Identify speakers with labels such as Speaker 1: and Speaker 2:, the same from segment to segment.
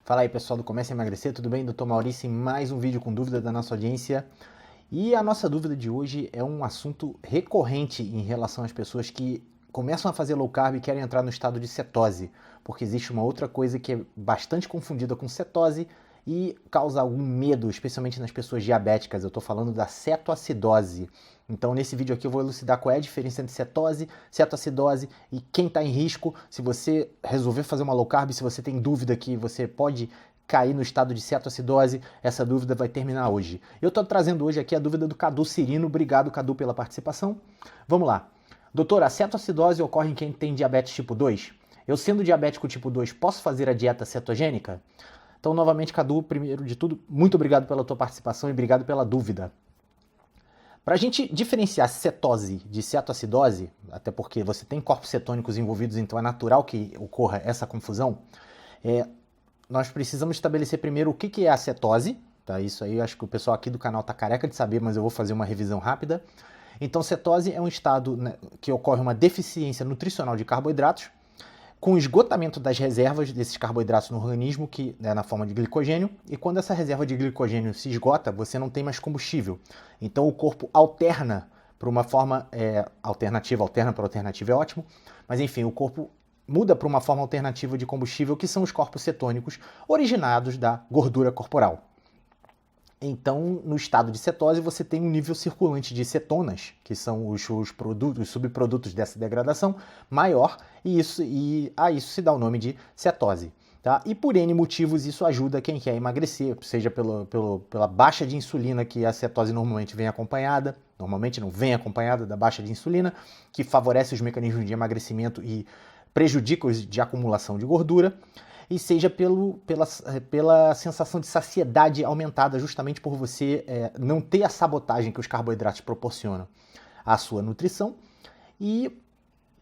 Speaker 1: Fala aí pessoal do Comece a Emagrecer, tudo bem? Dr. Maurício em mais um vídeo com dúvida da nossa audiência. E a nossa dúvida de hoje é um assunto recorrente em relação às pessoas que começam a fazer low carb e querem entrar no estado de cetose, porque existe uma outra coisa que é bastante confundida com cetose e causa algum medo, especialmente nas pessoas diabéticas. Eu estou falando da cetoacidose. Então, nesse vídeo aqui eu vou elucidar qual é a diferença entre cetose, cetoacidose e quem está em risco. Se você resolver fazer uma low carb, se você tem dúvida que você pode cair no estado de cetoacidose, essa dúvida vai terminar hoje. Eu estou trazendo hoje aqui a dúvida do Cadu Cirino. Obrigado, Cadu, pela participação. Vamos lá. Doutor, a cetoacidose ocorre em quem tem diabetes tipo 2? Eu, sendo diabético tipo 2, posso fazer a dieta cetogênica? Então, novamente, Cadu, primeiro de tudo, muito obrigado pela tua participação e obrigado pela dúvida. Para a gente diferenciar cetose de cetoacidose, até porque você tem corpos cetônicos envolvidos, então é natural que ocorra essa confusão, nós precisamos estabelecer primeiro o que é a cetose. Tá? Isso aí eu acho que o pessoal aqui do canal está careca de saber, mas eu vou fazer uma revisão rápida. Então, cetose é um estado, né, que ocorre uma deficiência nutricional de carboidratos, com esgotamento das reservas desses carboidratos no organismo, que é na forma de glicogênio, e quando essa reserva de glicogênio se esgota, você não tem mais combustível. Então o corpo alterna para uma forma alternativa, alterna para alternativa é ótimo, mas enfim, o corpo muda para uma forma alternativa de combustível, que são os corpos cetônicos, originados da gordura corporal. Então, no estado de cetose, você tem um nível circulante de cetonas, que são os subprodutos dessa degradação, maior, e a isso se dá o nome de cetose. Tá? E por N motivos isso ajuda quem quer emagrecer, seja pela baixa de insulina que a cetose normalmente vem acompanhada, normalmente não vem acompanhada da baixa de insulina, que favorece os mecanismos de emagrecimento e prejudica os de acumulação de gordura, e seja pela sensação de saciedade aumentada, justamente por você não ter a sabotagem que os carboidratos proporcionam à sua nutrição, e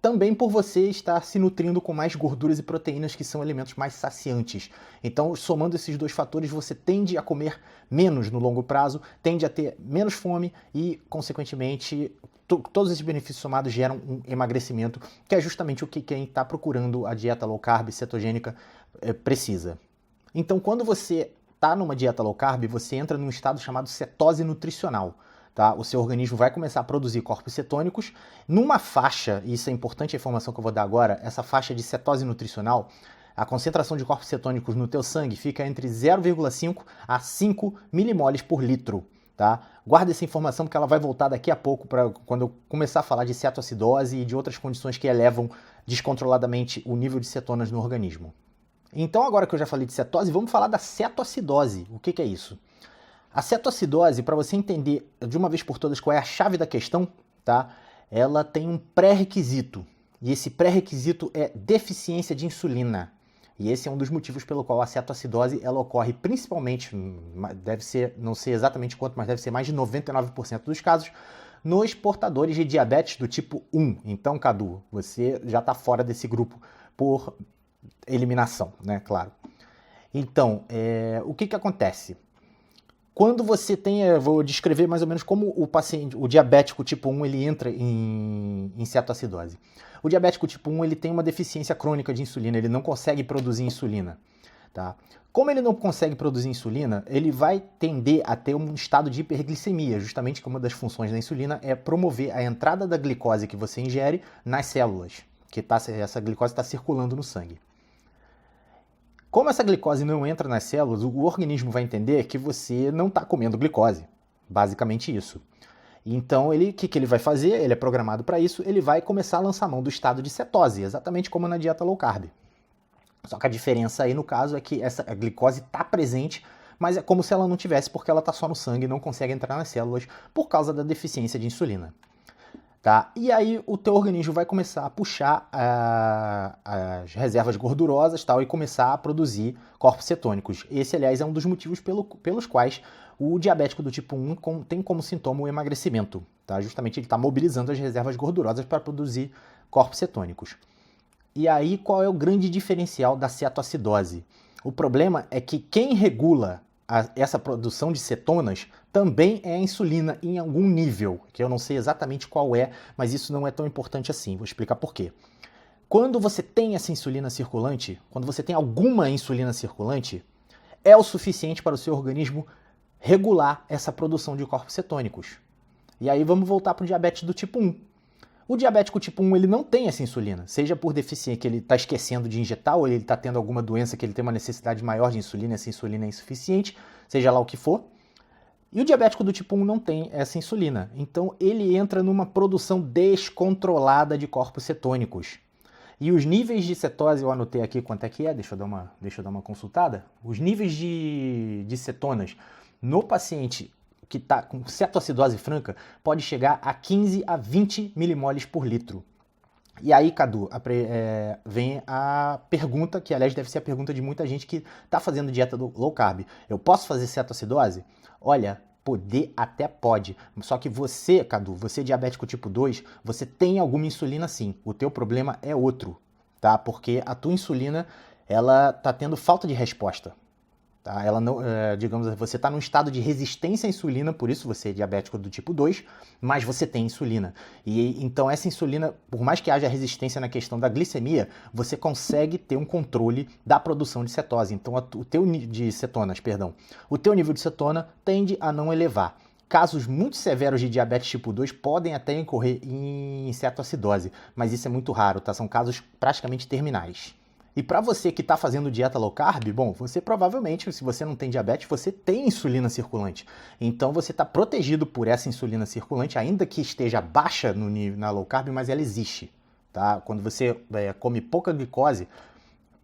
Speaker 1: também por você estar se nutrindo com mais gorduras e proteínas, que são elementos mais saciantes. Então, somando esses dois fatores, você tende a comer menos no longo prazo, tende a ter menos fome e, consequentemente, todos esses benefícios somados geram um emagrecimento, que é justamente o que quem está procurando a dieta low carb cetogênica precisa. Então, quando você está numa dieta low carb, você entra num estado chamado cetose nutricional. Tá? O seu organismo vai começar a produzir corpos cetônicos numa faixa, e isso é importante a informação que eu vou dar agora, essa faixa de cetose nutricional, a concentração de corpos cetônicos no teu sangue fica entre 0,5 a 5 milimoles por litro. Tá? Guarda essa informação porque ela vai voltar daqui a pouco para quando eu começar a falar de cetoacidose e de outras condições que elevam descontroladamente o nível de cetonas no organismo. Então, agora que eu já falei de cetose, vamos falar da cetoacidose. O que é isso? A cetoacidose, para você entender de uma vez por todas qual é a chave da questão, tá? Ela tem um pré-requisito. E esse pré-requisito é deficiência de insulina. E esse é um dos motivos pelo qual a cetoacidose ela ocorre principalmente, deve ser, não sei exatamente quanto, mas deve ser mais de 99% dos casos, nos portadores de diabetes do tipo 1. Então, Cadu, você já está fora desse grupo por eliminação, né? Claro. Então, o que acontece? Quando você tem, eu vou descrever mais ou menos como o paciente, o diabético tipo 1, ele entra em cetoacidose. O diabético tipo 1, ele tem uma deficiência crônica de insulina, ele não consegue produzir insulina. Tá? Como ele não consegue produzir insulina, ele vai tender a ter um estado de hiperglicemia, justamente que uma das funções da insulina é promover a entrada da glicose que você ingere nas células, que essa glicose está circulando no sangue. Como essa glicose não entra nas células, o organismo vai entender que você não está comendo glicose. Basicamente isso. Então, o que ele vai fazer? Ele é programado para isso, ele vai começar a lançar mão do estado de cetose, exatamente como na dieta low carb. Só que a diferença aí, no caso, é que a glicose está presente, mas é como se ela não tivesse, porque ela está só no sangue e não consegue entrar nas células por causa da deficiência de insulina. Tá? E aí o teu organismo vai começar a puxar as reservas gordurosas, tal, e começar a produzir corpos cetônicos. Esse, aliás, é um dos motivos pelos quais o diabético do tipo 1 tem como sintoma o emagrecimento. Tá? Justamente ele está mobilizando as reservas gordurosas para produzir corpos cetônicos. E aí qual é o grande diferencial da cetoacidose? O problema é que quem regula essa produção de cetonas também é a insulina em algum nível, que eu não sei exatamente qual é, mas isso não é tão importante assim. Vou explicar por quê. Quando você tem essa insulina circulante, quando você tem alguma insulina circulante, é o suficiente para o seu organismo regular essa produção de corpos cetônicos. E aí vamos voltar para o diabetes do tipo 1. O diabético tipo 1 ele não tem essa insulina, seja por deficiência que ele está esquecendo de injetar ou ele está tendo alguma doença que ele tem uma necessidade maior de insulina, essa insulina é insuficiente, seja lá o que for. E o diabético do tipo 1 não tem essa insulina, então ele entra numa produção descontrolada de corpos cetônicos. E os níveis de cetose, eu anotei aqui quanto é que é, deixa eu dar uma consultada. Os níveis de cetonas no paciente que está com cetoacidose franca pode chegar a 15 a 20 milimoles por litro. E aí, Cadu, vem a pergunta, que aliás deve ser a pergunta de muita gente que está fazendo dieta do low carb. Eu posso fazer cetoacidose? Olha, poder até pode. Só que você, Cadu, você diabético tipo 2, você tem alguma insulina sim. O teu problema é outro, tá? Porque a tua insulina, ela tá tendo falta de resposta. Tá? Ela não, digamos, você está num estado de resistência à insulina, por isso você é diabético do tipo 2, mas você tem insulina. E então essa insulina, por mais que haja resistência na questão da glicemia, você consegue ter um controle da produção de cetose. Então o teu de cetonas, perdão, o teu nível de cetona tende a não elevar. Casos muito severos de diabetes tipo 2 podem até incorrer em cetoacidose, mas isso é muito raro, tá? São casos praticamente terminais. E para você que está fazendo dieta low carb, bom, você provavelmente, se você não tem diabetes, você tem insulina circulante. Então você está protegido por essa insulina circulante, ainda que esteja baixa na low carb, mas ela existe. Tá? Quando você come pouca glicose,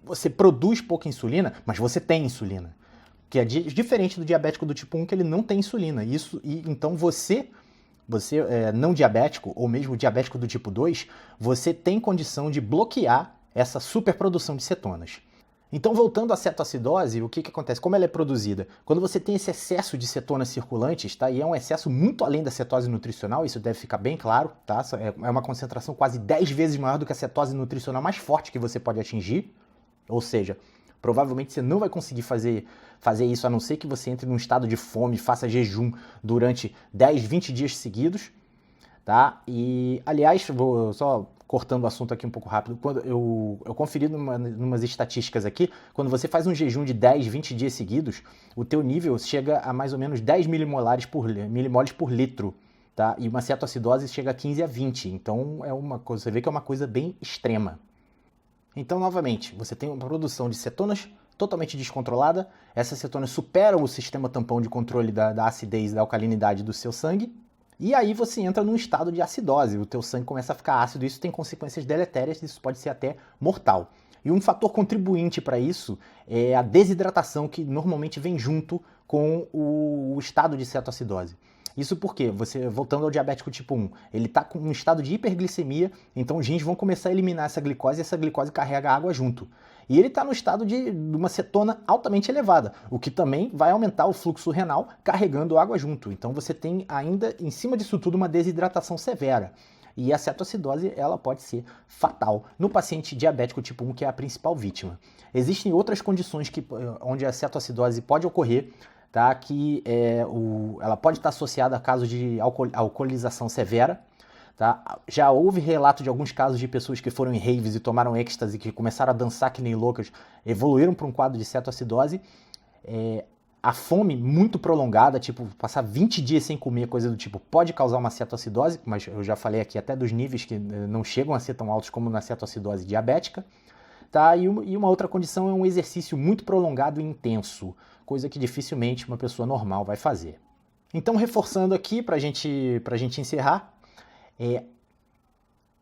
Speaker 1: você produz pouca insulina, mas você tem insulina. Que é diferente do diabético do tipo 1, que ele não tem insulina. Então você não diabético, ou mesmo diabético do tipo 2, você tem condição de bloquear essa superprodução de cetonas. Então, voltando à cetoacidose, o que acontece? Como ela é produzida? Quando você tem esse excesso de cetonas circulantes, tá? E é um excesso muito além da cetose nutricional, isso deve ficar bem claro, tá? É uma concentração quase 10 vezes maior do que a cetose nutricional mais forte que você pode atingir. Ou seja, provavelmente você não vai conseguir fazer isso, a não ser que você entre num estado de fome, faça jejum durante 10, 20 dias seguidos, tá? E, aliás, vou só cortando o assunto aqui um pouco rápido, quando eu conferi numas estatísticas aqui, quando você faz um jejum de 10, 20 dias seguidos, o teu nível chega a mais ou menos 10 milimoles por litro, tá? E uma cetoacidose chega a 15 a 20, então é uma coisa, você vê que é uma coisa bem extrema. Então, novamente, você tem uma produção de cetonas totalmente descontrolada, essas cetonas superam o sistema tampão de controle da acidez e da alcalinidade do seu sangue, e aí você entra num estado de acidose, o teu sangue começa a ficar ácido, isso tem consequências deletérias, isso pode ser até mortal. E um fator contribuinte para isso é a desidratação que normalmente vem junto com o estado de cetoacidose. Isso porque, voltando ao diabético tipo 1, ele está com um estado de hiperglicemia, então os rins vão começar a eliminar essa glicose e essa glicose carrega água junto. E ele está no estado de uma cetona altamente elevada, o que também vai aumentar o fluxo renal carregando água junto. Então você tem ainda, em cima disso tudo, uma desidratação severa. E a cetoacidose ela pode ser fatal no paciente diabético tipo 1, que é a principal vítima. Existem outras condições onde a cetoacidose pode ocorrer, tá? Que ela pode estar associada a casos de alcoolização severa. Tá? Já houve relato de alguns casos de pessoas que foram em raves e tomaram êxtase, que começaram a dançar que nem loucas, evoluíram para um quadro de cetoacidose. A fome muito prolongada, tipo passar 20 dias sem comer, coisa do tipo, pode causar uma cetoacidose, mas eu já falei aqui até dos níveis que não chegam a ser tão altos como na cetoacidose diabética. Tá? E uma outra condição é um exercício muito prolongado e intenso, coisa que dificilmente uma pessoa normal vai fazer. Então, reforçando aqui para a gente encerrar,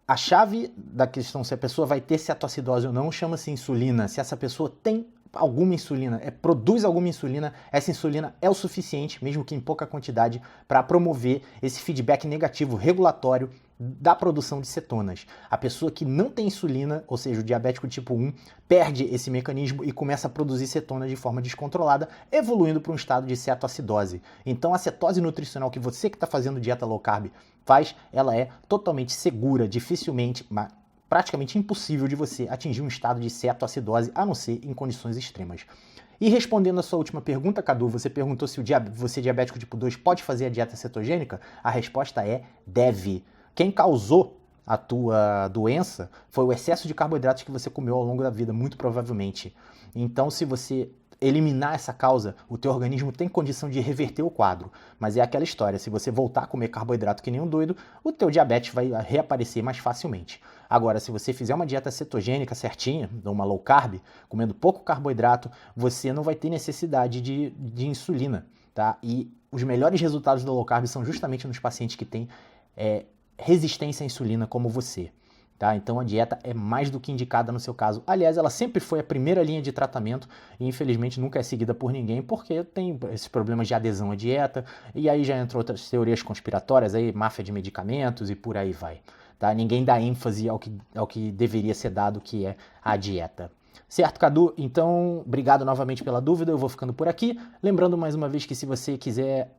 Speaker 1: a chave da questão se a pessoa vai ter cetoacidose ou não chama-se insulina. Se essa pessoa tem alguma insulina, produz alguma insulina, essa insulina é o suficiente, mesmo que em pouca quantidade, para promover esse feedback negativo regulatório da produção de cetonas. A pessoa que não tem insulina, ou seja, o diabético tipo 1, perde esse mecanismo e começa a produzir cetonas de forma descontrolada, evoluindo para um estado de cetoacidose. Então a cetose nutricional que você que está fazendo dieta low carb faz, ela é totalmente segura, dificilmente, praticamente impossível de você atingir um estado de cetoacidose, a não ser em condições extremas. E respondendo a sua última pergunta, Cadu, você perguntou se você diabético tipo 2 pode fazer a dieta cetogênica? A resposta é deve. Quem causou a tua doença foi o excesso de carboidratos que você comeu ao longo da vida, muito provavelmente. Então, se você eliminar essa causa, o teu organismo tem condição de reverter o quadro. Mas é aquela história, se você voltar a comer carboidrato que nem um doido, o teu diabetes vai reaparecer mais facilmente. Agora, se você fizer uma dieta cetogênica certinha, uma low carb, comendo pouco carboidrato, você não vai ter necessidade de insulina, tá? E os melhores resultados da low carb são justamente nos pacientes que têm resistência à insulina como você. Tá? Então a dieta é mais do que indicada no seu caso. Aliás, ela sempre foi a primeira linha de tratamento e infelizmente nunca é seguida por ninguém porque tem esses problemas de adesão à dieta e aí já entram outras teorias conspiratórias, aí, máfia de medicamentos e por aí vai. Tá? Ninguém dá ênfase ao que deveria ser dado, que é a dieta. Certo, Cadu? Então, obrigado novamente pela dúvida, eu vou ficando por aqui. Lembrando mais uma vez que se você quiser...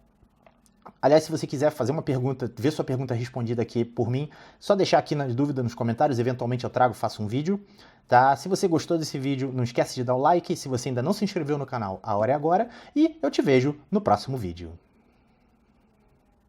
Speaker 1: Aliás, se você quiser fazer uma pergunta, ver sua pergunta respondida aqui por mim, só deixar aqui nas dúvidas nos comentários, eventualmente eu trago, faço um vídeo, tá? Se você gostou desse vídeo, não esquece de dar o like, se você ainda não se inscreveu no canal, a hora é agora, e eu te vejo no próximo vídeo.